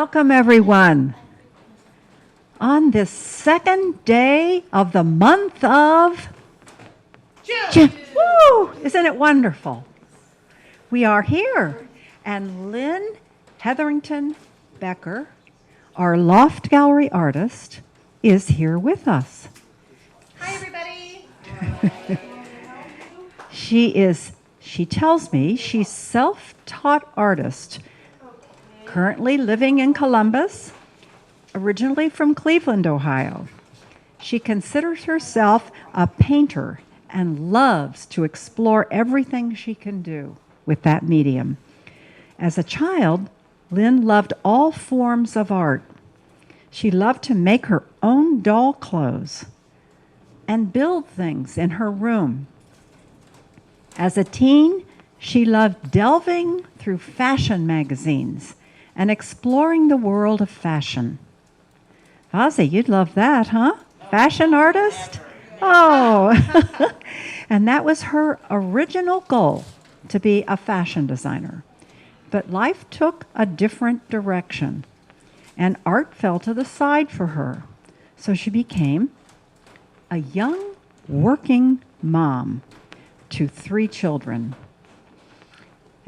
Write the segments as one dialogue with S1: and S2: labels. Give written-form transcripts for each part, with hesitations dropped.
S1: Welcome, everyone. On this second day of the month of June. Woo! Isn't it wonderful? We are here, and Lynn Hetherington Becker, our Loft Gallery artist, is here with us.
S2: Hi, everybody.
S1: She tells me she's self-taught artist, currently living in Columbus, originally from Cleveland, Ohio. She considers herself a painter and loves to explore everything she can do with that medium. As a child, Lynn loved all forms of art. She loved to make her own doll clothes and build things in her room. As a teen, she loved delving through fashion magazines and exploring the world of fashion. Ozzy, you'd love that, huh? Fashion artist? Oh, and that was her original goal, to be a fashion designer. But life took a different direction, and art fell to the side for her. So she became a young working mom to 3 children.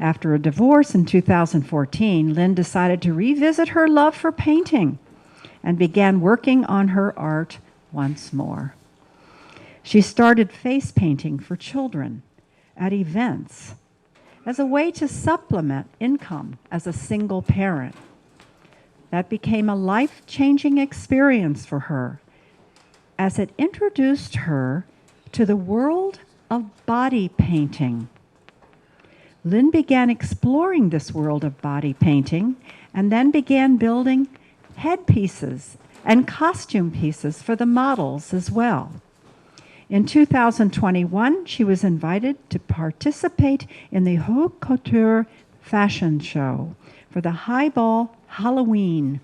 S1: After a divorce in 2014, Lynn decided to revisit her love for painting and began working on her art once more. She started face painting for children at events as a way to supplement income as a single parent. That became a life-changing experience for her as it introduced her to the world of body painting. Lynn began exploring this world of body painting and then began building headpieces and costume pieces for the models as well. In 2021, she was invited to participate in the Haute Couture fashion show for the Highball Halloween,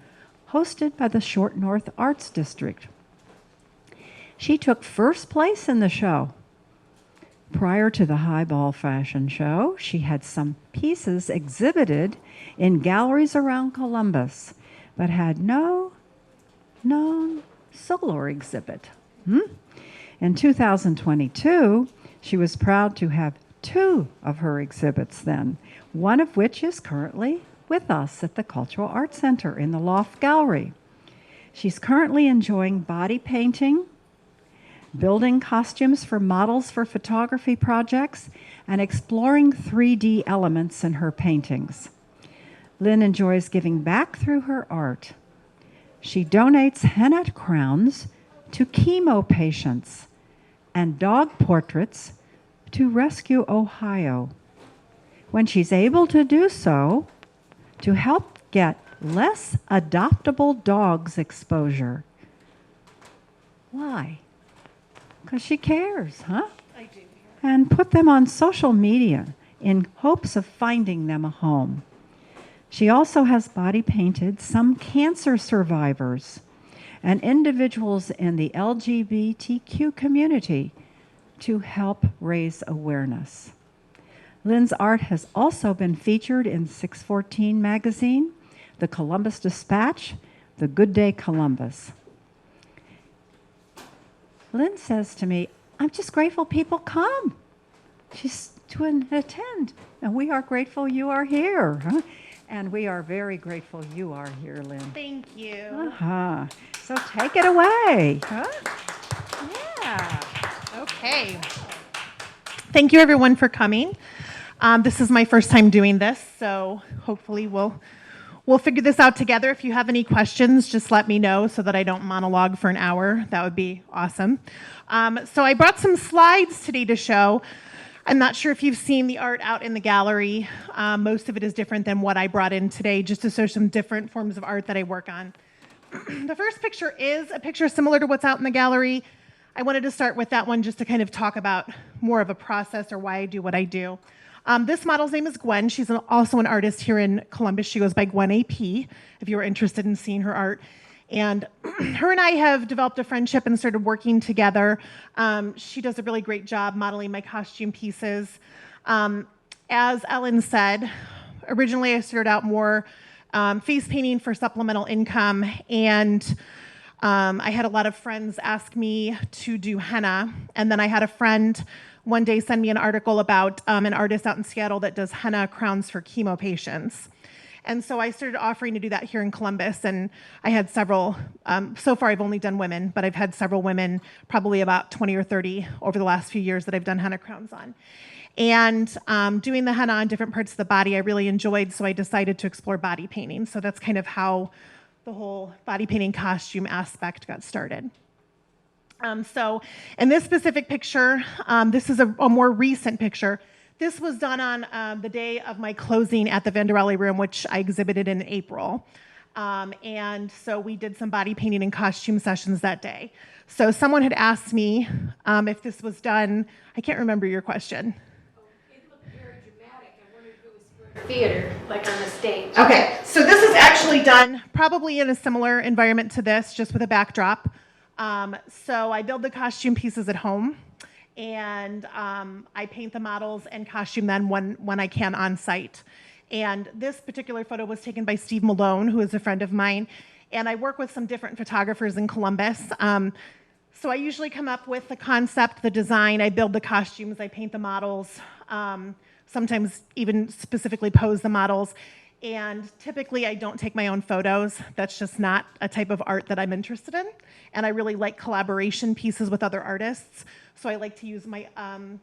S1: hosted by the Short North Arts District. She took first place in the show. Prior to the Highball fashion show, she had some pieces exhibited in galleries around Columbus, but had no known solo exhibit. In 2022, she was proud to have 2 of her exhibits then, one of which is currently with us at the Cultural Arts Center in the Loft Gallery. She's currently enjoying body painting, building costumes for models for photography projects, and exploring 3D elements in her paintings. Lynn enjoys giving back through her art. She donates henna crowns to chemo patients and dog portraits to Rescue Ohio. When she's able to do so, to help get less adoptable dogs exposure. Why? Because she cares, huh?
S2: I do.
S1: And put them on social media in hopes of finding them a home. She also has body painted some cancer survivors and individuals in the LGBTQ community to help raise awareness. Lynn's art has also been featured in 614 magazine, the Columbus Dispatch, the Good Day Columbus. Lynn says to me, I'm just grateful people come. She's to attend. And we are grateful you are here. Huh? And we are very grateful you are here, Lynn.
S2: Thank you.
S1: Uh-huh. So take it away. Huh?
S2: Yeah. Okay. Thank you, everyone, for coming. This is my first time doing this, so hopefully we'll figure this out together. If you have any questions, just let me know so that I don't monologue for an hour. That would be awesome. So I brought some slides today to show. I'm not sure if you've seen the art out in the gallery. Most of it is different than what I brought in today, just to show some different forms of art that I work on. The first picture is a picture similar to what's out in the gallery. I wanted to start with that one just to kind of talk about more of a process or why I do what I do. This model's name is Gwen. She's also an artist here in Columbus. She goes by Gwen AP, if you were interested in seeing her art. And her and I have developed a friendship and started working together. She does a really great job modeling my costume pieces. As Ellen said, originally I started out more face painting for supplemental income, and I had a lot of friends ask me to do henna, and then I had a friend one day send me an article about an artist out in Seattle that does henna crowns for chemo patients. And so I started offering to do that here in Columbus, and I had several, so far I've only done women, but I've had several women, probably about 20 or 30 over the last few years that I've done henna crowns on. And doing the henna on different parts of the body I really enjoyed, so I decided to explore body painting. So that's kind of how the whole body painting costume aspect got started. So in this specific picture, this is a more recent picture. This was done on the day of my closing at the Vanderelli Room, which I exhibited in April. And so we did some body painting and costume sessions that day. So someone had asked me if this was done. I can't remember your question.
S3: It looked very dramatic. I wondered if it was for theater, like on the stage.
S2: Okay, so this is actually done probably in a similar environment to this, just with a backdrop. So I build the costume pieces at home, and I paint the models and costume them when I can on site. And this particular photo was taken by Steve Malone, who is a friend of mine, and I work with some different photographers in Columbus. So I usually come up with the concept, the design, I build the costumes, I paint the models, sometimes even specifically pose the models. And typically I don't take my own photos. That's just not a type of art that I'm interested in. And I really like collaboration pieces with other artists. So I like to use my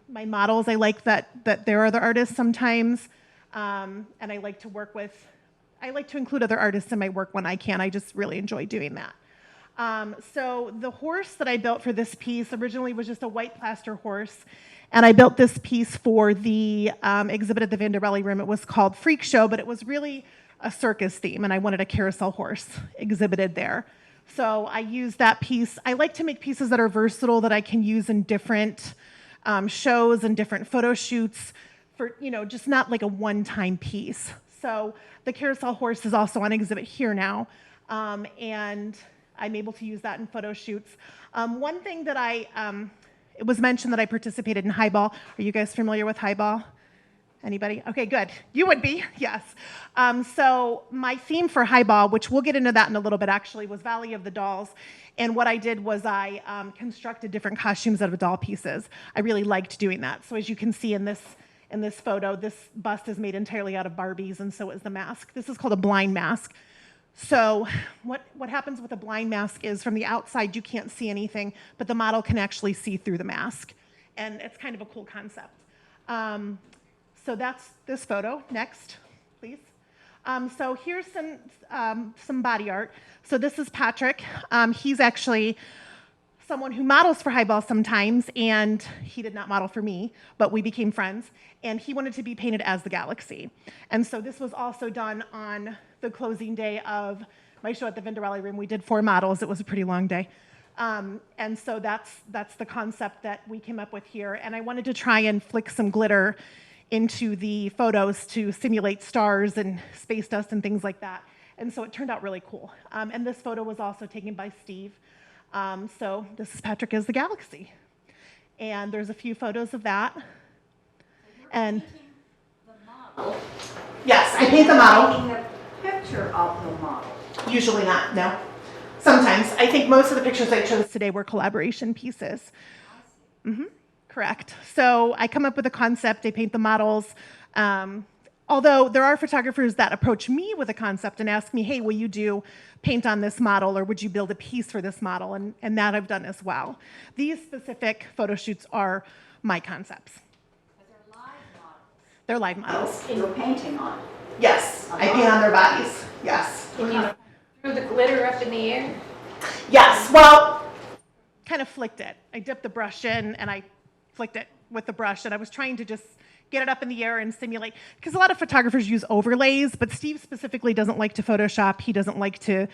S2: my models. I like that there are other artists sometimes. And I like to include other artists in my work when I can. I just really enjoy doing that. So the horse that I built for this piece originally was just a white plaster horse. And I built this piece for the exhibit at the Vanderelli Room. It was called Freak Show, but it was really a circus theme, and I wanted a carousel horse exhibited there. So I used that piece. I like to make pieces that are versatile, that I can use in different shows and different photo shoots for, just not like a one-time piece. So the carousel horse is also on exhibit here now, and I'm able to use that in photo shoots. One thing that it was mentioned that I participated in highball. Are you guys familiar with highball? Anybody? Okay, good. You would be, yes. So my theme for highball, which we'll get into that in a little bit actually, was Valley of the Dolls. And what I did was I constructed different costumes out of doll pieces. I really liked doing that. So as you can see in this photo, this bust is made entirely out of Barbies, and so is the mask. This is called a blind mask. So what happens with a blind mask is from the outside you can't see anything, but the model can actually see through the mask. And it's kind of a cool concept. So that's this photo. Next, please. So here's some body art. So this is Patrick. He's actually someone who models for highball sometimes, and he did not model for me, but we became friends, and he wanted to be painted as the galaxy. And so this was also done on the closing day of my show at the Vanderelli Room. We did 4 models. It was a pretty long day. And so that's the concept that we came up with here. And I wanted to try and flick some glitter into the photos to simulate stars and space dust and things like that. And so it turned out really cool. And this photo was also taken by Steve. So this is Patrick as the galaxy. And there's a few photos of that. And
S3: The model.
S2: yes, I paint the model.
S3: Taking a picture of the model.
S2: Usually not, no. Sometimes. I think most of the pictures I chose today were collaboration pieces. Mm-hmm. Correct. So I come up with a concept, I paint the models. Although there are photographers that approach me with a concept and ask me, hey, will you paint on this model, or would you build a piece for this model? And that I've done as well. These specific photo shoots are my concepts.
S3: But they're live models.
S2: They're live models.
S3: And you're painting on it.
S2: Yes, I paint on their bodies. Yes.
S3: Can you threw the glitter up in the air?
S2: Yes, well, kind of flicked it. I dipped the brush in and I flicked it with the brush, and I was trying to just get it up in the air and simulate, because a lot of photographers use overlays, but Steve specifically doesn't like to Photoshop. He doesn't like to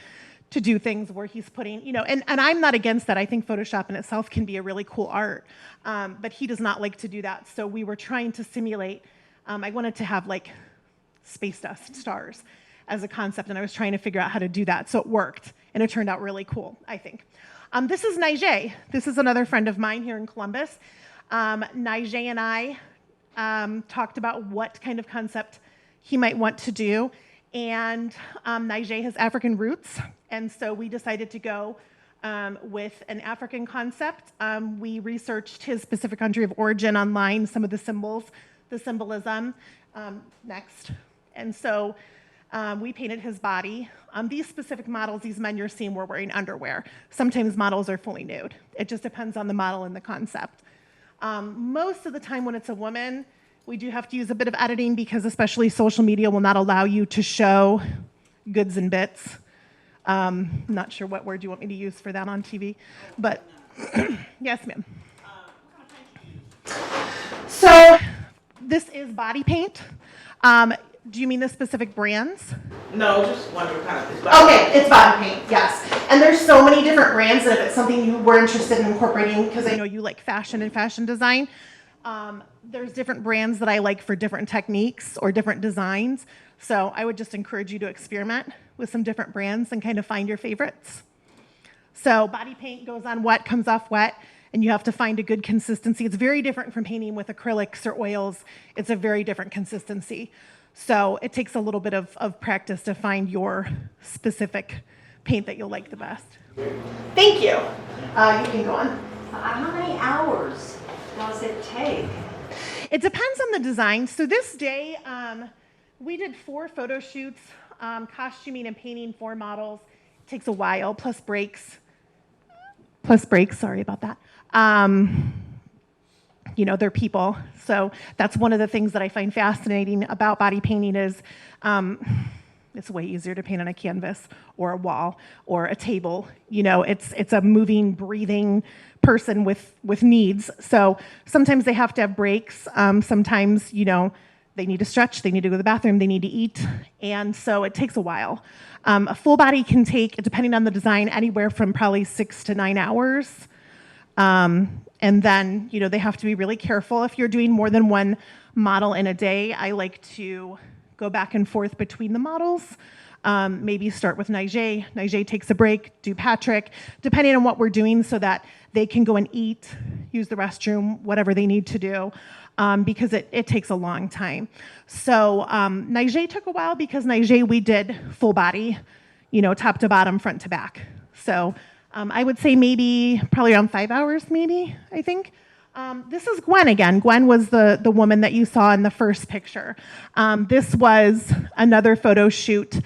S2: do things where he's putting, and I'm not against that. I think Photoshop in itself can be a really cool art, but he does not like to do that. So we were trying to simulate, I wanted to have like space dust stars as a concept, and I was trying to figure out how to do that. So it worked, and it turned out really cool, I think. This is Nige. This is another friend of mine here in Columbus. Nige and I talked about what kind of concept he might want to do, And Niger has African roots, and so we decided to go with an African concept. We researched his specific country of origin online, some of the symbols, the symbolism. Next. And so we painted his body. These specific models, these men you're seeing, were wearing underwear. Sometimes models are fully nude. It just depends on the model and the concept. Most of the time when it's a woman, we do have to use a bit of editing because especially social media will not allow you to show goods and bits. Not sure what word you want me to use for that on TV, but yes, ma'am. So this is body paint. Do you mean the specific brands?
S4: No, just wondering kind of. It's body
S2: Okay, it's body paint, yes. And there's so many different brands that if it's something you were interested in incorporating, because I know you like fashion and fashion design, there's different brands that I like for different techniques or different designs. So I would just encourage you to experiment with some different brands and kind of find your favorites. So body paint goes on wet, comes off wet, and you have to find a good consistency. It's very different from painting with acrylics or oils. It's a very different consistency. So it takes a little bit of practice to find your specific paint that you'll like the best. Thank you. You can go on.
S1: How many hours does it take?
S2: It depends on the design. So this day, we did 4 photo shoots, costuming and painting 4 models. It takes a while, plus breaks, sorry about that. You know, they're people. So that's one of the things that I find fascinating about body painting is it's way easier to paint on a canvas or a wall or a table. You know, it's a moving, breathing person with needs. So sometimes they have to have breaks. Sometimes, you know, they need to stretch, they need to go to the bathroom, they need to eat. And so it takes a while. A full body can take, depending on the design, anywhere from probably 6 to 9 hours. And then, you know, they have to be really careful. If you're doing more than one model in a day, I like to go back and forth between the models. Maybe start with Niger. Niger takes a break, do Patrick, depending on what we're doing so that they can go and eat, use the restroom, whatever they need to do, because it takes a long time. So Niger took a while because Niger we did full body, you know, top to bottom, front to back. So I would say maybe probably around 5 hours, maybe, I think. This is Gwen again. Gwen was the woman that you saw in the first picture. This was another photo shoot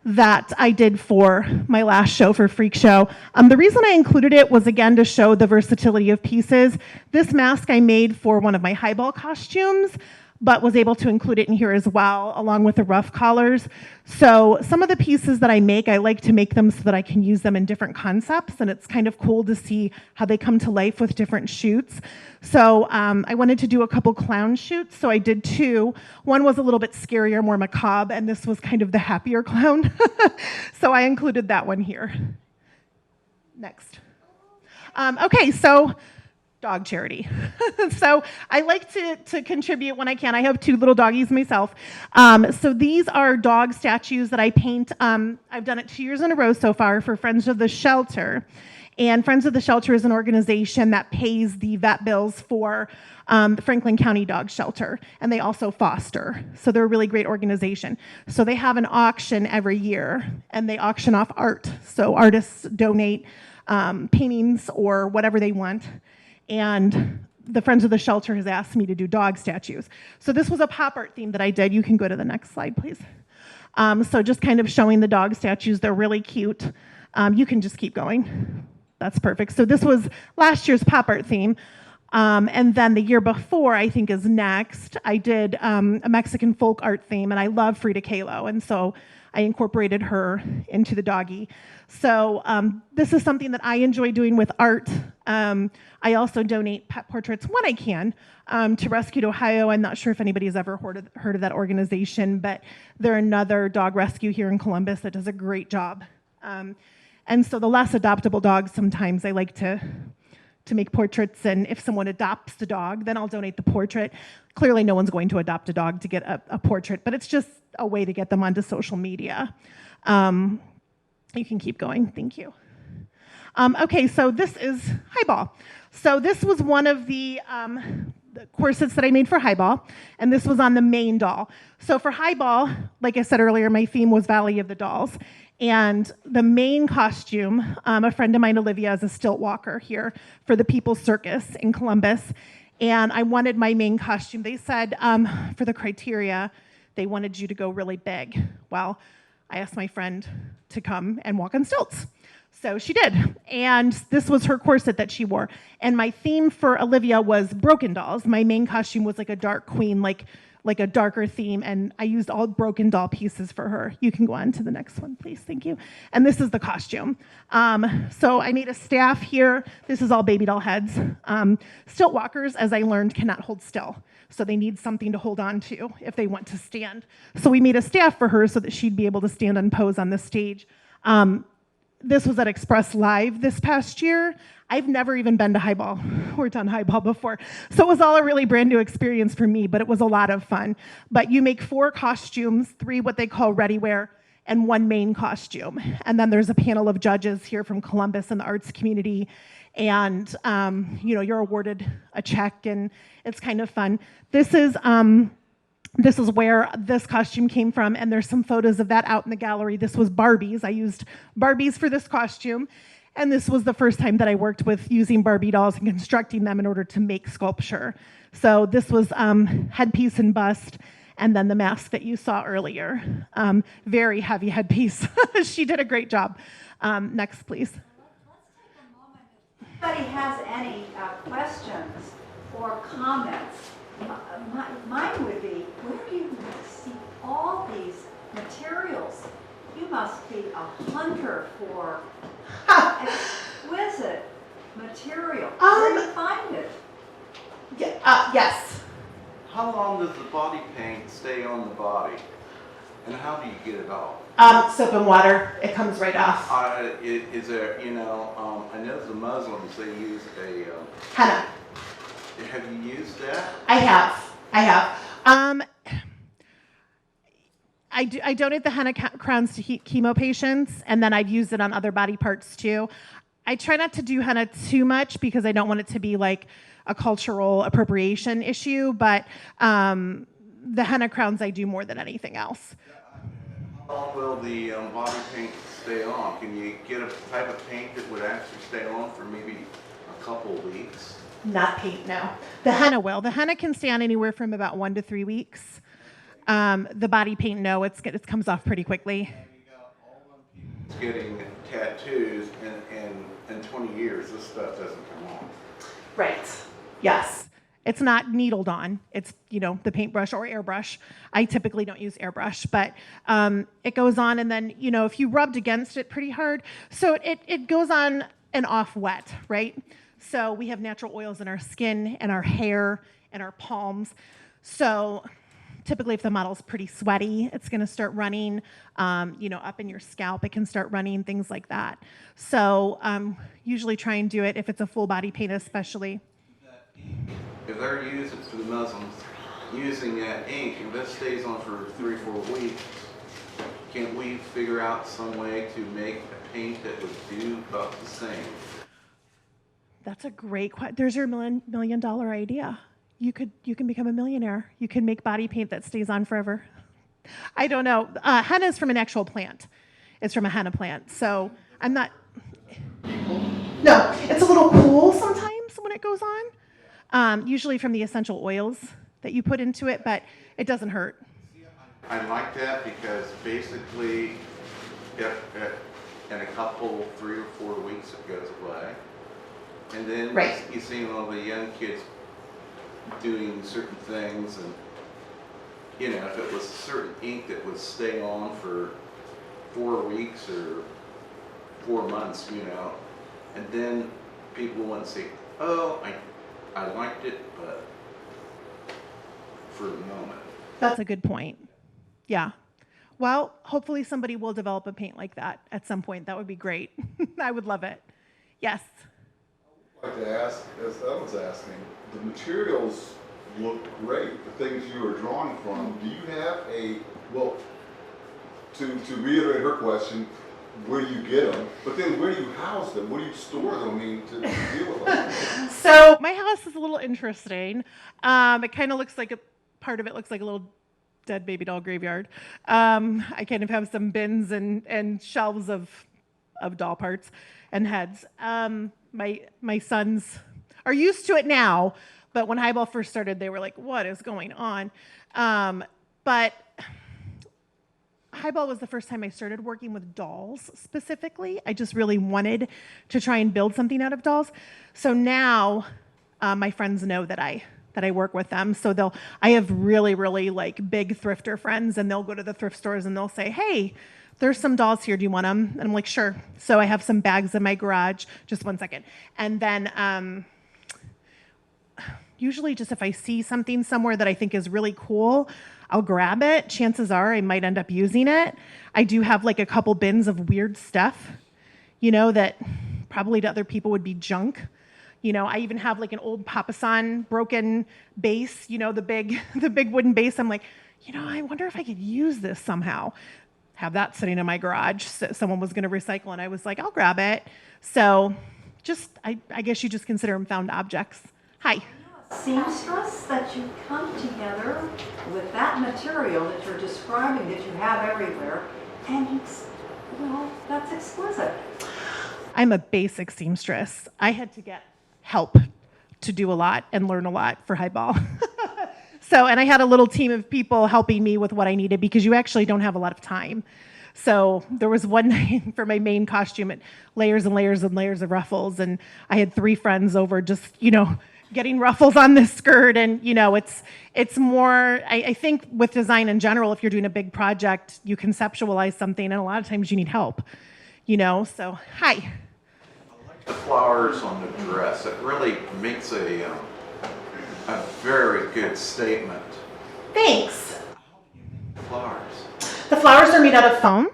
S2: that I did for my last show for Freak Show. The reason I included it was, again, to show the versatility of pieces. This mask I made for one of my highball costumes, but was able to include it in here as well, along with the ruff collars. So some of the pieces that I make, I like to make them so that I can use them in different concepts, and it's kind of cool to see how they come to life with different shoots. So I wanted to do a couple clown shoots, so I did 2. One was a little bit scarier, more macabre, and this was kind of the happier clown. So I included that one here. Next. Okay, so dog charity. So I like to contribute when I can. I have 2 little doggies myself. So these are dog statues that I paint. I've done it 2 years in a row so far for Friends of the Shelter. And Friends of the Shelter is an organization that pays the vet bills for the Franklin County Dog Shelter. And they also foster. So they're a really great organization. So they have an auction every year, and they auction off art. So artists donate paintings or whatever they want. And the Friends of the Shelter has asked me to do dog statues. So this was a pop art theme that I did. You can go to the next slide, please. So just kind of showing the dog statues. They're really cute. You can just keep going. That's perfect. So this was last year's pop art theme. And then the year before, I think is next, I did a Mexican folk art theme, and I love Frida Kahlo. And so I incorporated her into the doggy. So this is something that I enjoy doing with art. I also donate pet portraits when I can to Rescued Ohio. I'm not sure if anybody's ever heard of that organization, but they're another dog rescue here in Columbus that does a great job. And so the less adoptable dogs, sometimes I like to make portraits, and if someone adopts the dog, then I'll donate the portrait. Clearly no one's going to adopt a dog to get a portrait, but it's just a way to get them onto social media. You can keep going, thank you. Okay, so this is Highball. So this was one of the the corsets that I made for Highball, and this was on the main doll. So for Highball, like I said earlier, my theme was Valley of the Dolls. And the main costume, a friend of mine, Olivia, is a stilt walker here for the People's Circus in Columbus. And I wanted my main costume. They said for the criteria, they wanted you to go really big. Well, I asked my friend to come and walk on stilts. So she did. And this was her corset that she wore. And my theme for Olivia was broken dolls. My main costume was like a dark queen, like a darker theme. And I used all broken doll pieces for her. You can go on to the next one, please. Thank you. And this is the costume. So I made a staff here. This is all baby doll heads. Stilt walkers, as I learned, cannot hold still. So they need something to hold on to if they want to stand. So we made a staff for her so that she'd be able to stand and pose on the stage. This was at Express Live this past year. I've never even been to Highball or done Highball before. So it was all a really brand new experience for me, but it was a lot of fun. But you make 4 costumes, 3 what they call ready wear, and 1 main costume. And then there's a panel of judges here from Columbus and the arts community. And you're awarded a check, and it's kind of fun. This is where this costume came from, and there's some photos of that out in the gallery. This was Barbies. I used Barbies for this costume, and this was the first time that I worked with using Barbie dolls and constructing them in order to make sculpture. So this was headpiece and bust, and then the mask that you saw earlier. Very heavy headpiece. She did a great job. Next, please.
S1: If anybody has any questions or comments, mine would be, where do you see all these materials? You must be a hunter for exquisite material. Where do you find it?
S2: Yes.
S5: How long does the body paint stay on the body? And how do you get it off?
S2: Soap and water. It comes right off.
S5: Is there, I know the Muslims, they use a,
S2: Henna.
S5: have you used that?
S2: I have. I donate the henna crowns to chemo patients, and then I've used it on other body parts too. I try not to do henna too much because I don't want it to be like a cultural appropriation issue, but the henna crowns I do more than anything else.
S5: How long will the body paint stay on? Can you get a type of paint that would actually stay on for maybe a couple of weeks?
S2: Not paint, no. The henna will. The henna can stay on anywhere from about 1 to 3 weeks. The body paint, no, it comes off pretty quickly.
S5: It's getting tattoos, and in 20 years, this stuff doesn't come off.
S2: Right. Yes. It's not needled on. It's, the paintbrush or airbrush. I typically don't use airbrush, but it goes on, and then, if you rubbed against it pretty hard, so it goes on and off wet, right? So we have natural oils in our skin and our hair and our palms. So typically if the model's pretty sweaty, it's going to start running, up in your scalp. It can start running, things like that. So usually try and do it if it's a full body paint especially.
S5: If they're using, for the Muslims, using that ink, if that stays on for 3 or 4 weeks, can't we figure out some way to make a paint that would do about the same?
S2: That's a great question. There's your million dollar idea. You can become a millionaire. You can make body paint that stays on forever. I don't know. Henna is from an actual plant. It's from a henna plant. So I'm not. No, it's a little cool sometimes when it goes on. Usually from the essential oils that you put into it, but it doesn't hurt.
S5: I like that because basically, in a couple, 3 or 4 weeks, it goes away. And then
S2: right.
S5: You see all the young kids doing certain things, and if it was a certain ink that would stay on for 4 weeks or 4 months, and then people wouldn't say, "Oh, I liked it, but for the moment."
S2: That's a good point. Yeah. Well, hopefully somebody will develop a paint like that at some point. That would be great. I would love it. Yes.
S6: I'd like to ask, as I was asking, the materials look great, the things you are drawing from. Do you have to reiterate her question, where do you get them? But then where do you house them? Where do you store them? I mean, to deal with them?
S2: So my house is a little interesting. It kind of looks like part of it looks like a little dead baby doll graveyard. I kind of have some bins and shelves of doll parts and heads. My sons are used to it now, but when Highball first started, they were like, "What is going on?" But Highball was the first time I started working with dolls specifically. I just really wanted to try and build something out of dolls. So now my friends know that I work with them. So I have really, really like big thrifter friends, and they'll go to the thrift stores and they'll say, "Hey, there's some dolls here. Do you want them?" And I'm like, "Sure." So I have some bags in my garage. Just one second. And then usually just if I see something somewhere that I think is really cool, I'll grab it. Chances are I might end up using it. I do have like a couple bins of weird stuff, that probably to other people would be junk. I even have like an old Papasan broken base, the big wooden base. I'm like, I wonder if I could use this somehow. Have that sitting in my garage. So someone was going to recycle, and I was like, I'll grab it. So I guess you just consider them found objects. Hi.
S7: Seamstress that you come together with that material that you're describing that you have everywhere, and that's exquisite.
S2: I'm a basic seamstress. I had to get help to do a lot and learn a lot for Highball. And I had a little team of people helping me with what I needed, because you actually don't have a lot of time. So there was one night for my main costume, layers and layers and layers of ruffles, and I had 3 friends over just, getting ruffles on this skirt. And, it's more, I think with design in general, if you're doing a big project, you conceptualize something, and a lot of times you need help, so hi.
S5: The flowers on the dress, it really makes a very good statement.
S2: Thanks.
S5: Flowers.
S2: The flowers are made out of foam,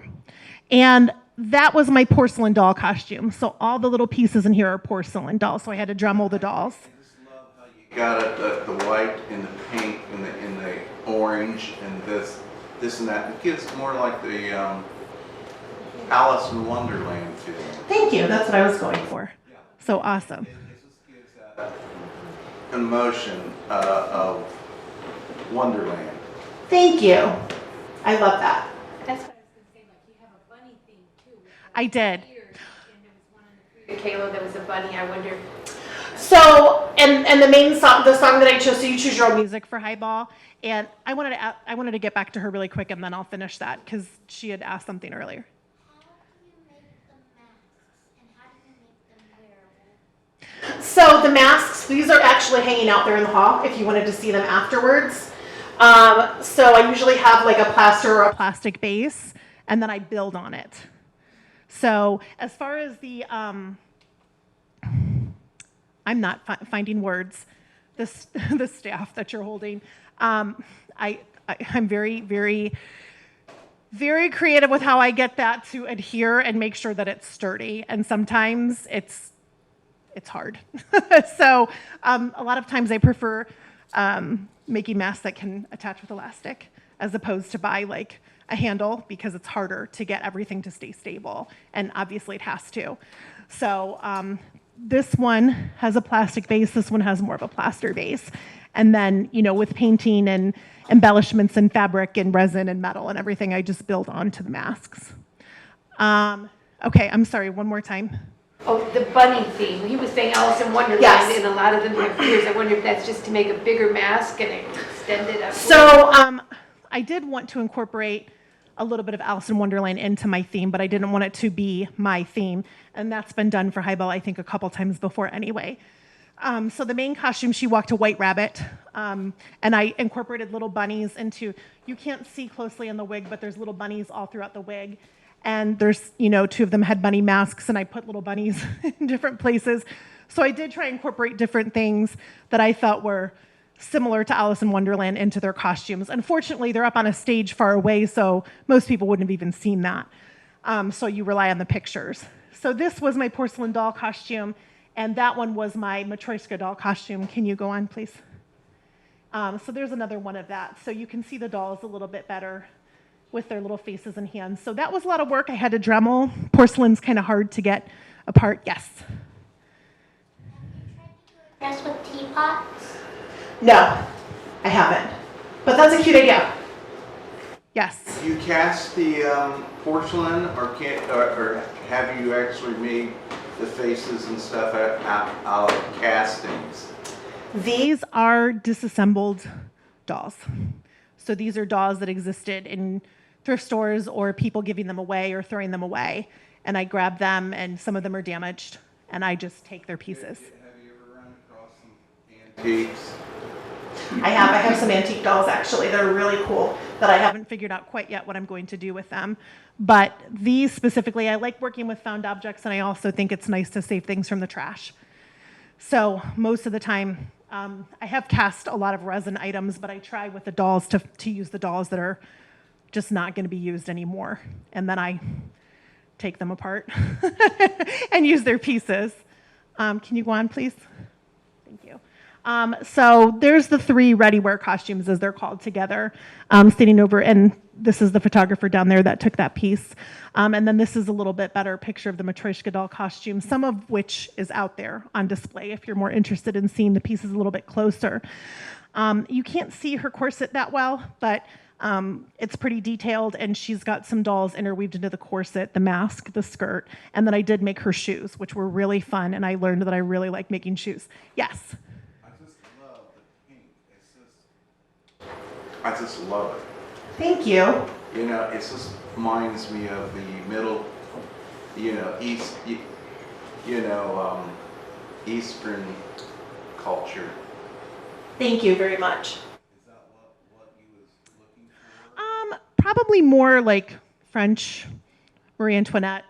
S2: and that was my porcelain doll costume. So all the little pieces in here are porcelain dolls, so I had to Dremel the dolls.
S5: You got it, the white and the pink and the orange and this and that. It gives more like the Alice in Wonderland feeling.
S2: Thank you. That's what I was going for. So awesome.
S5: It just gives that emotion of Wonderland.
S2: Thank you. I love that.
S3: That's what I was gonna say, like you have a bunny theme too.
S2: I did.
S3: Ears, and there was one on the Kalo that was a bunny. I wonder.
S2: So, and the main song, the song that I chose, so you choose your own music for Highball. And I wanted to get back to her really quick, and then I'll finish that, because she had asked something earlier.
S8: How do you make the masks, and how do you make them wearable?
S2: So the masks, these are actually hanging out there in the hall if you wanted to see them afterwards. So I usually have like a plaster or a plastic base, and then I build on it. So as far as the, I'm not finding words, the staff that you're holding, I'm very, very, very creative with how I get that to adhere and make sure that it's sturdy. And sometimes it's hard. So a lot of times I prefer making masks that can attach with elastic, as opposed to buy like a handle, because it's harder to get everything to stay stable. And obviously it has to. So this one has a plastic base. This one has more of a plaster base. And then, with painting and embellishments and fabric and resin and metal and everything, I just build onto the masks. Okay, I'm sorry, one more time.
S3: Oh, the bunny theme. He was saying Alice in Wonderland,
S2: Yes.
S3: and a lot of them have ears. I wonder if that's just to make a bigger mask and extend it up.
S2: So I did want to incorporate a little bit of Alice in Wonderland into my theme, but I didn't want it to be my theme. And that's been done for Highball, I think, a couple times before anyway. So the main costume, she walked a white rabbit, and I incorporated little bunnies into, you can't see closely in the wig, but there's little bunnies all throughout the wig. And there's, 2 of them had bunny masks, and I put little bunnies in different places. So I did try and incorporate different things that I thought were similar to Alice in Wonderland into their costumes. Unfortunately, they're up on a stage far away, so most people wouldn't have even seen that. So you rely on the pictures. So this was my porcelain doll costume, and that one was my Matryoshka doll costume. Can you go on, please? So there's another one of that. So you can see the dolls a little bit better, with their little faces and hands. So that was a lot of work. I had to Dremel. Porcelain's kind of hard to get apart. Yes.
S8: Dress with teapots?
S2: No, I haven't. But that's a cute idea. Yes.
S5: You cast the porcelain, or have you actually made the faces and stuff out of castings?
S2: These are disassembled dolls. So these are dolls that existed in thrift stores or people giving them away or throwing them away. And I grab them, and some of them are damaged, and I just take their pieces.
S5: Have you ever run across some antiques?
S2: I have some antique dolls, actually. They're really cool that I haven't figured out quite yet what I'm going to do with them. But these specifically, I like working with found objects, and I also think it's nice to save things from the trash. So most of the time, I have cast a lot of resin items, but I try with the dolls to use the dolls that are just not going to be used anymore. And then I take them apart and use their pieces. Can you go on, please? Thank you. So there's the 3 ready-wear costumes, as they're called, together, sitting over, and this is the photographer down there that took that piece. And then this is a little bit better picture of the Matryoshka doll costume, some of which is out there on display if you're more interested in seeing the pieces a little bit closer. You can't see her corset that well, but it's pretty detailed, and she's got some dolls interweaved into the corset, the mask, the skirt, and then I did make her shoes, which were really fun, and I learned that I really like making shoes. Yes?
S5: I just love it.
S2: Thank you.
S5: You know, it just reminds me of the middle, Eastern culture.
S2: Thank you very much.
S5: Is that what you was looking for?
S2: Probably more like French, Marie Antoinette,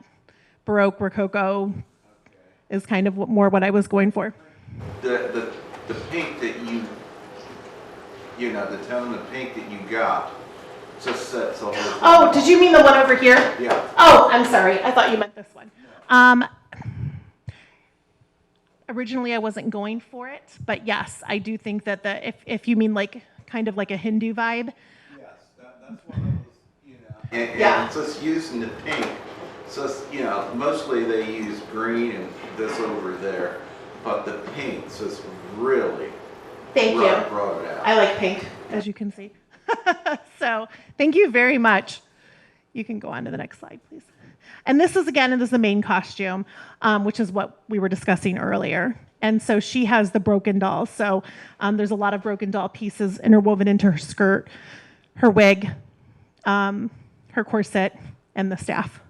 S2: Baroque, Rococo is kind of more what I was going for.
S5: The pink that the tone of pink that you got just sets the whole thing.
S2: Oh, did you mean the one over here?
S5: Yeah.
S2: Oh, I'm sorry. I thought you meant this one. Originally, I wasn't going for it, but yes, I do think that if you mean like kind of like a Hindu vibe.
S5: Yes, that's what I was, And
S2: Yeah.
S5: it's just using the pink. So, mostly they use green and this over there, but the pink just really
S2: Thank you.
S5: brought it out.
S2: I like pink, as you can see. So thank you very much. You can go on to the next slide, please. And this is the main costume, which is what we were discussing earlier. And so she has the broken doll. So there's a lot of broken doll pieces interwoven into her skirt, her wig, her corset, and the staff.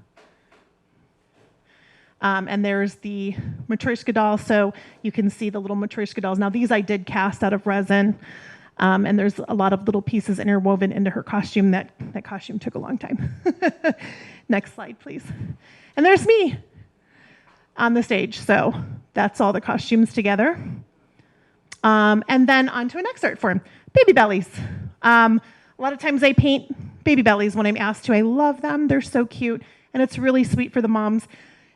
S2: And there's the Matryoshka doll, so you can see the little Matryoshka dolls. Now, these I did cast out of resin, and there's a lot of little pieces interwoven into her costume. That costume took a long time. Next slide, please. And there's me on the stage, so that's all the costumes together. And then on to a next art form, baby bellies. A lot of times I paint baby bellies when I'm asked to. I love them. They're so cute, and it's really sweet for the moms.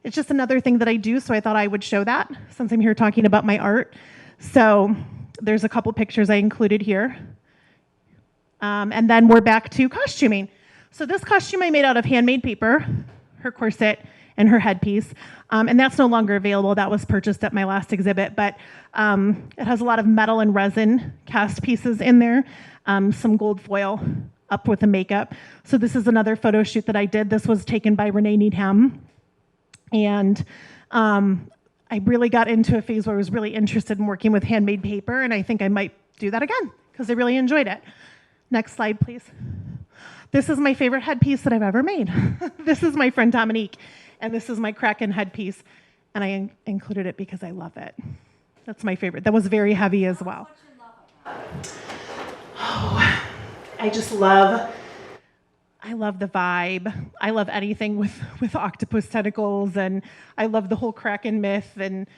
S2: It's just another thing that I do, so I thought I would show that since I'm here talking about my art. So there's a couple pictures I included here. And then we're back to costuming. So this costume I made out of handmade paper, her corset, and her headpiece. And that's no longer available. That was purchased at my last exhibit. But it has a lot of metal and resin cast pieces in there, some gold foil up with the makeup. So this is another photo shoot that I did. This was taken by Renee Needham. And I really got into a phase where I was really interested in working with handmade paper, and I think I might do that again because I really enjoyed it. Next slide, please. This is my favorite headpiece that I've ever made. This is my friend Dominique, and this is my Kraken headpiece, and I included it because I love it. That's my favorite. That was very heavy as well. Oh, I just love the vibe. I love anything with octopus tentacles, and I love the whole Kraken myth and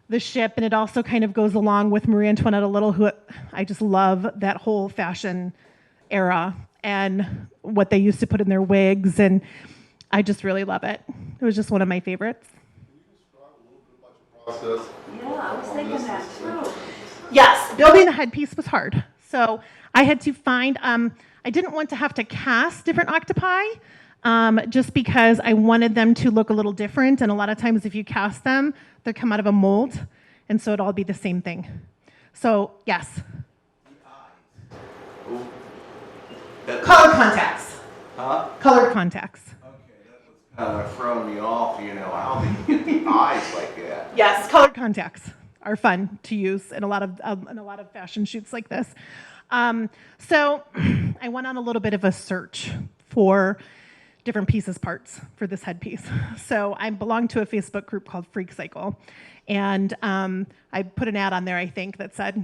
S2: the ship, and it also kind of goes along with Marie Antoinette a little, who I just love that whole fashion era and what they used to put in their wigs, and I just really love it. It was just one of my favorites.
S6: Can you describe a little bit about your process?
S7: Yeah, I was thinking that too.
S2: Yes, building the headpiece was hard. So I had to find, I didn't want to have to cast different octopi, just because I wanted them to look a little different. And a lot of times if you cast them, they come out of a mold. And so it'll all be the same thing. So, yes.
S5: Ooh. That-
S2: Colored contacts.
S5: Huh?
S2: Colored contacts.
S5: Okay, that was throwing me off, you know, how did you get the eyes like that?
S2: Yes, colored contacts are fun to use in a lot of fashion shoots like this. So I went on a little bit of a search for different pieces parts for this headpiece. So I belong to a Facebook group called Freak Cycle, and I put an ad on there, I think, that said,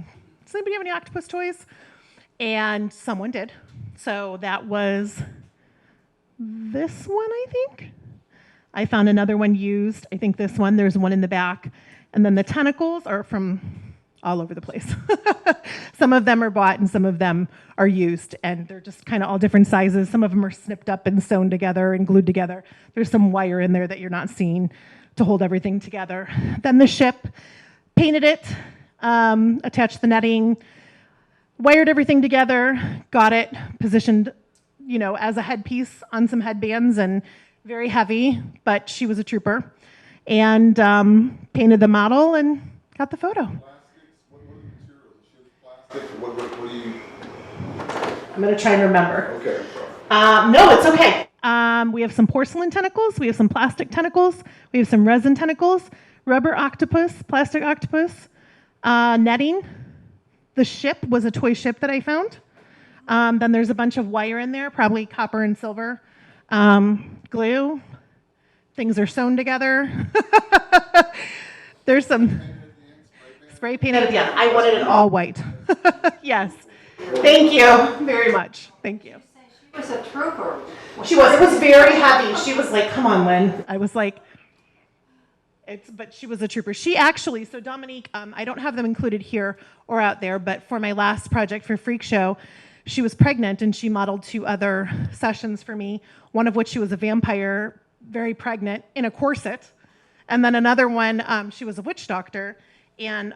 S2: does anybody have any octopus toys? And someone did. So that was this one, I think. I found another one used. I think this one, there's one in the back. And then the tentacles are from all over the place. Some of them are bought and some of them are used, and they're just kind of all different sizes. Some of them are snipped up and sewn together and glued together. There's some wire in there that you're not seeing to hold everything together. Then the ship, painted it, attached the netting, wired everything together, got it positioned, you know, as a headpiece on some headbands, and very heavy, but she was a trooper. And painted the model and got the photo.
S6: What are the materials? Is she plastic? What do you?
S2: I'm gonna try and remember.
S6: Okay, I'm sorry.
S2: No, it's okay. We have some porcelain tentacles, we have some plastic tentacles, we have some resin tentacles, rubber octopus, plastic octopus, netting. The ship was a toy ship that I found. Then there's a bunch of wire in there, probably copper and silver. Glue. Things are sewn together. There's some spray painted at the end. I wanted it all white. Yes. Thank you very much. Thank you.
S7: She was a trooper.
S2: She was. It was very heavy. She was like, "Come on, Lynn." I was like, but she was a trooper. She actually, so Dominique, I don't have them included here or out there, but for my last project for Freak Show, she was pregnant and she modeled 2 other sessions for me, one of which she was a vampire, very pregnant, in a corset. And then another one, she was a witch doctor, and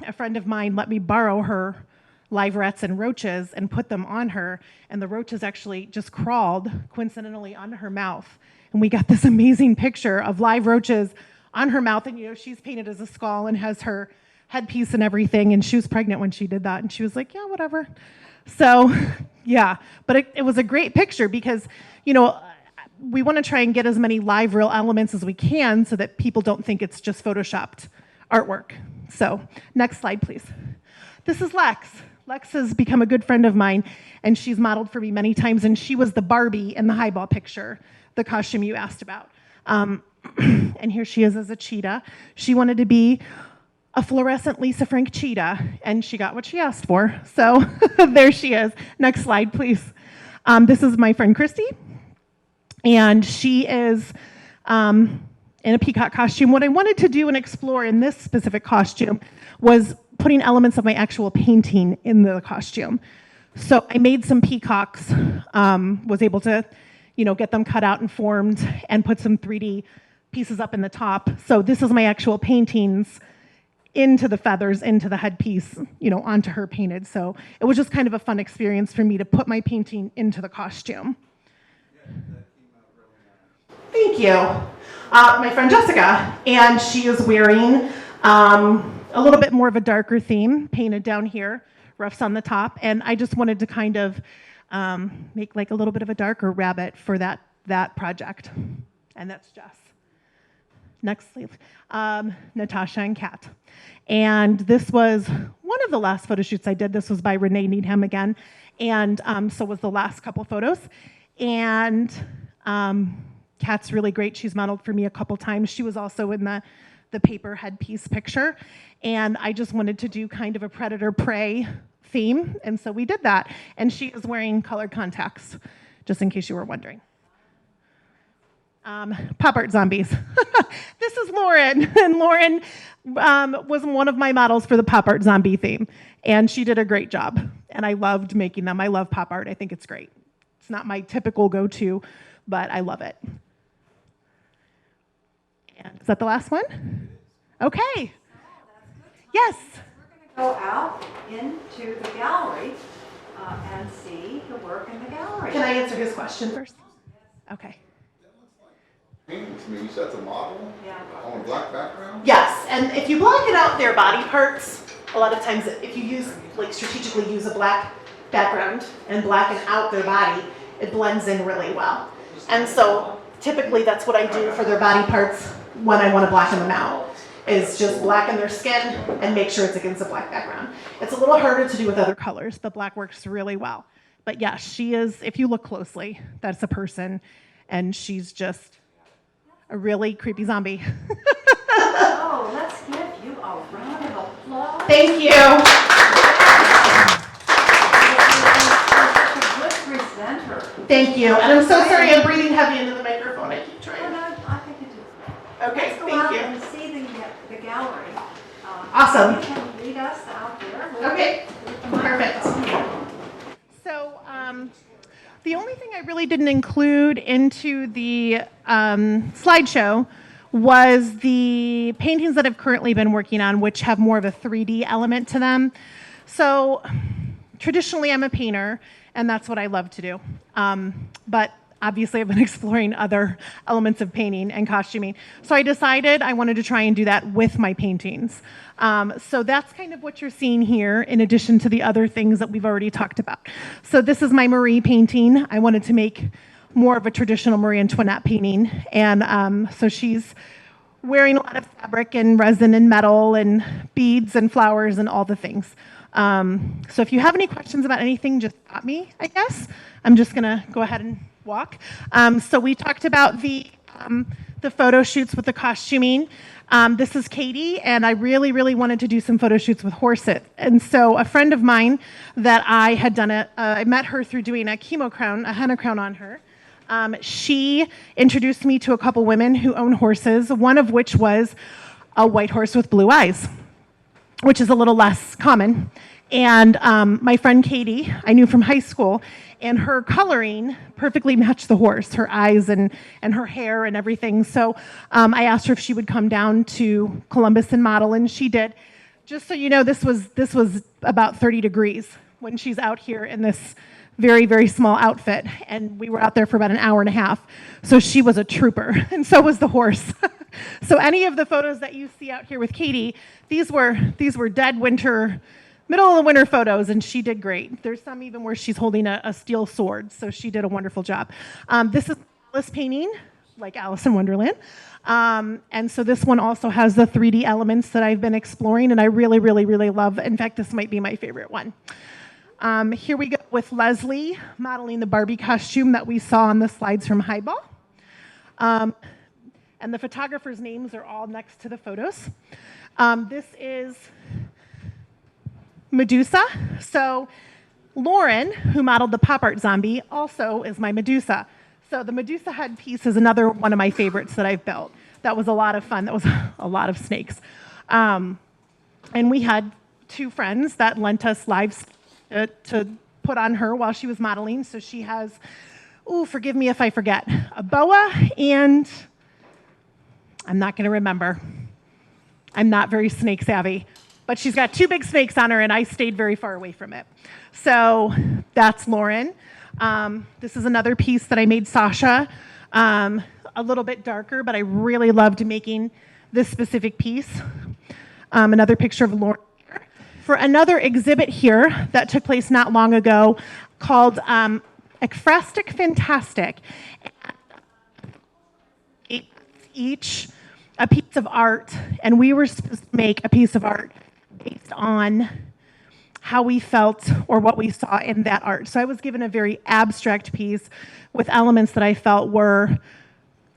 S2: a friend of mine let me borrow her live rats and roaches and put them on her, and the roaches actually just crawled coincidentally onto her mouth. And we got this amazing picture of live roaches on her mouth, and you know, she's painted as a skull and has her headpiece and everything, and she was pregnant when she did that, and she was like, yeah, whatever. So, yeah, but it was a great picture because, you know, we want to try and get as many live real elements as we can so that people don't think it's just photoshopped artwork. So, next slide, please. This is Lex. Lex has become a good friend of mine, and she's modeled for me many times, and she was the Barbie in the highball picture, the costume you asked about. And here she is as a cheetah. She wanted to be a fluorescent Lisa Frank cheetah, and she got what she asked for. So there she is. Next slide, please. This is my friend Christy, and she is in a peacock costume. What I wanted to do and explore in this specific costume was putting elements of my actual painting in the costume. So I made some peacocks, was able to, you know, get them cut out and formed and put some 3D pieces up in the top. So this is my actual paintings into the feathers, into the headpiece, you know, onto her painted. So it was just kind of a fun experience for me to put my painting into the costume.
S5: Yeah, that came out really nice.
S2: Thank you. My friend Jessica, and she is wearing a little bit more of a darker theme, painted down here, ruffs on the top, and I just wanted to kind of make like a little bit of a darker rabbit for that project, and that's Jess. Next, please. Natasha and Kat. And this was one of the last photo shoots I did. This was by Renee Needham again, and so was the last couple photos. And Kat's really great. She's modeled for me a couple times. She was also in the paper headpiece picture, and I just wanted to do kind of a predator-prey theme, and so we did that. And she is wearing colored contacts, just in case you were wondering. Pop art zombies. This is Lauren, and Lauren was one of my models for the pop art zombie theme, and she did a great job, and I loved making them. I love pop art. I think it's great. It's not my typical go-to, but I love it. And is that the last one? Okay. Yes.
S7: We're going to go out into the gallery and see the work in the gallery.
S2: Can I answer his question first? Okay.
S6: Painting to me, you said it's a model
S7: Yeah.
S6: on a black background?
S2: Yes, and if you blacken out their body parts, a lot of times if you use, like strategically use a black background and blacken out their body, it blends in really well. And so typically that's what I do for their body parts when I want to blacken them out, is just blacken their skin and make sure it's against a black background. It's a little harder to do with other colors, but black works really well. But yes, she is, if you look closely, that's a person, and she's just a really creepy zombie.
S7: Oh, let's give you a round of applause.
S2: Thank you.
S7: You're such a good presenter.
S2: Thank you. And I'm so sorry I'm breathing heavy into the microphone. I keep
S7: Oh,
S2: trying.
S7: no, I think you do.
S2: Okay,
S7: Let's go
S2: thank
S7: out
S2: you.
S7: and see the gallery.
S2: Awesome.
S7: You can lead us out there.
S2: Okay,
S7: With the
S2: perfect.
S7: microphone.
S2: So the only thing I really didn't include into the slideshow was the paintings that I've currently been working on, which have more of a 3D element to them. So traditionally I'm a painter, and that's what I love to do. But obviously I've been exploring other elements of painting and costuming. So I decided I wanted to try and do that with my paintings. So that's kind of what you're seeing here, in addition to the other things that we've already talked about. So this is my Marie painting. I wanted to make more of a traditional Marie Antoinette painting. And so she's wearing a lot of fabric and resin and metal and beads and flowers and all the things. So if you have any questions about anything, just stop me, I guess. I'm just gonna go ahead and walk. So we talked about the photo shoots with the costuming. This is Katie, and I really, really wanted to do some photo shoots with horses. And so a friend of mine that I had done I met her through doing a chemo crown, a henna crown on her. She introduced me to a couple women who own horses, one of which was a white horse with blue eyes, which is a little less common. And my friend Katie, I knew from high school, and her coloring perfectly matched the horse, her eyes and her hair and everything. So I asked her if she would come down to Columbus and model, and she did. Just so you know, this was about 30 degrees when she's out here in this very, very small outfit, and we were out there for about an hour and a half. So she was a trooper, and so was the horse. So any of the photos that you see out here with Katie, these were dead winter, middle of the winter photos, and she did great. There's some even where she's holding a steel sword, so she did a wonderful job. This is Alice painting, like Alice in Wonderland. And so this one also has the 3D elements that I've been exploring, and I really, really, really love. In fact, this might be my favorite one. Here we go with Leslie modeling the Barbie costume that we saw on the slides from Highball. And the photographers' names are all next to the photos. This is Medusa. So Lauren, who modeled the pop art zombie, also is my Medusa. So the Medusa headpiece is another one of my favorites that I've built. That was a lot of fun. That was a lot of snakes. And we had two friends that lent us lives to put on her while she was modeling. So she has, forgive me if I forget, a boa, and I'm not going to remember. I'm not very snake savvy. But she's got two big snakes on her, and I stayed very far away from it. So that's Lauren. This is another piece that I made Sasha, a little bit darker, but I really loved making this specific piece. Another picture of Lauren here. For another exhibit here that took place not long ago called Ekphrastic Fantastic. Each a piece of art, and we were supposed to make a piece of art based on how we felt or what we saw in that art. So I was given a very abstract piece with elements that I felt were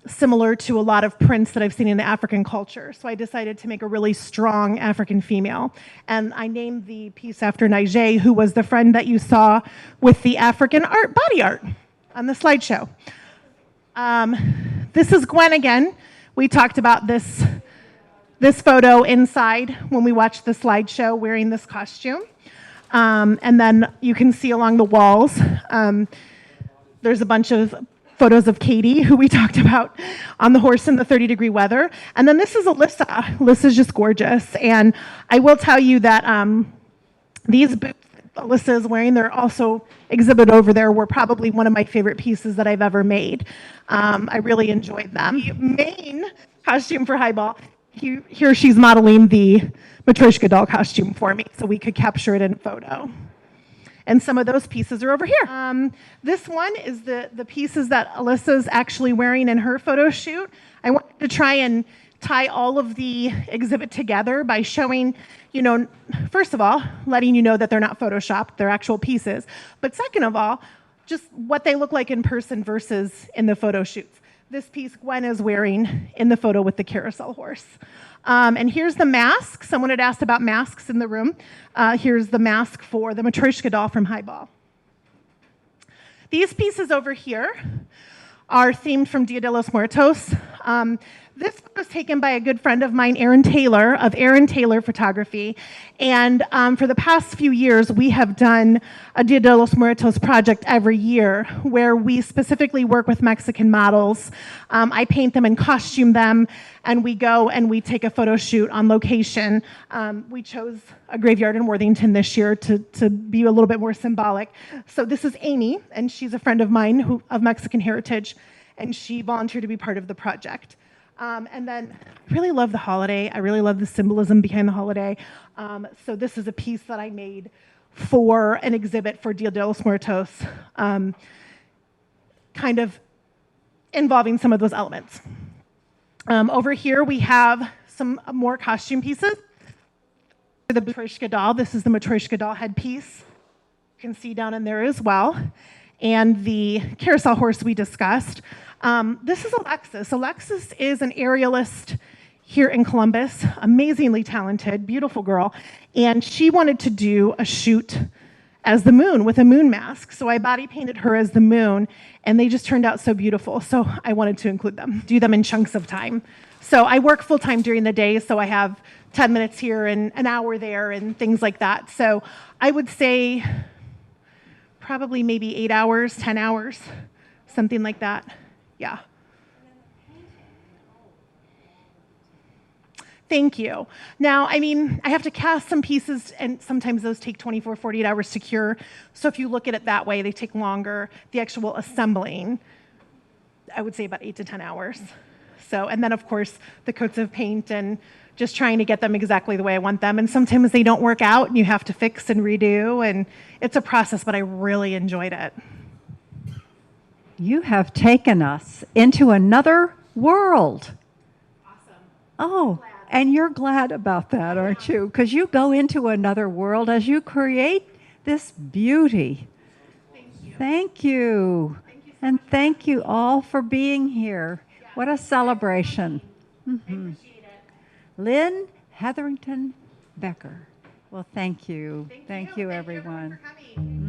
S2: similar to a lot of prints that I've seen in the African culture. So I decided to make a really strong African female. And I named the piece after Niger, who was the friend that you saw with the African art, body art on the slideshow. This is Gwen again. We talked about this photo inside when we watched the slideshow wearing this costume. And then you can see along the walls, there's a bunch of photos of Katie, who we talked about on the horse in the 30-degree weather. And then this is Alyssa. Alyssa's just gorgeous. And I will tell you that these boots Alyssa is wearing, they're also exhibited over there, were probably one of my favorite pieces that I've ever made. I really enjoyed them. The main costume for Highball, here she's modeling the Matryoshka doll costume for me, so we could capture it in photo. And some of those pieces are over here. This one is the pieces that Alyssa's actually wearing in her photo shoot. I wanted to try and tie all of the exhibit together by showing, first of all, letting you know that they're not photoshopped, they're actual pieces. But second of all, just what they look like in person versus in the photo shoots. This piece Gwen is wearing in the photo with the carousel horse. And here's the mask. Someone had asked about masks in the room. Here's the mask for the Matryoshka doll from Highball. These pieces over here are themed from Dia de los Muertos. This was taken by a good friend of mine, Erin Taylor, of Erin Taylor Photography. And for the past few years, we have done a Dia de los Muertos project every year where we specifically work with Mexican models. I paint them and costume them, and we go and we take a photo shoot on location. We chose a graveyard in Worthington this year to be a little bit more symbolic. So this is Amy, and she's a friend of mine of Mexican heritage, and she volunteered to be part of the project. And then I really love the holiday. I really love the symbolism behind the holiday. So this is a piece that I made for an exhibit for Dia de los Muertos, kind of involving some of those elements. Over here we have some more costume pieces. The Matryoshka doll, this is the Matryoshka doll headpiece. You can see down in there as well. And the carousel horse we discussed. This is Alexis. Alexis is an aerialist here in Columbus, amazingly talented, beautiful girl, and she wanted to do a shoot as the moon with a moon mask. So I body painted her as the moon, and they just turned out so beautiful. So I wanted to include them, do them in chunks of time. So I work full time during the day, so I have 10 minutes here and an hour there and things like that. So I would say probably maybe 8 hours, 10 hours, something like that. Yeah. Thank you. Now, I have to cast some pieces, and sometimes those take 24, 48 hours to cure. So if you look at it that way, they take longer. The actual assembling, I would say about 8 to 10 hours. So, and then of course, the coats of paint and just trying to get them exactly the way I want them. And sometimes they don't work out, and you have to fix and redo, and it's a process, but I really enjoyed it.
S1: You have taken us into another world.
S2: Awesome.
S1: Oh, and you're glad about that, aren't you? Because you go into another world as you create this beauty.
S2: Thank you.
S1: Thank you. And thank you all for being here. What a celebration. Mm-hmm.
S2: Appreciate it.
S1: Lynn Hetherington Becker. Well, thank you. Thank you,
S2: Thank you
S1: everyone.
S2: for coming.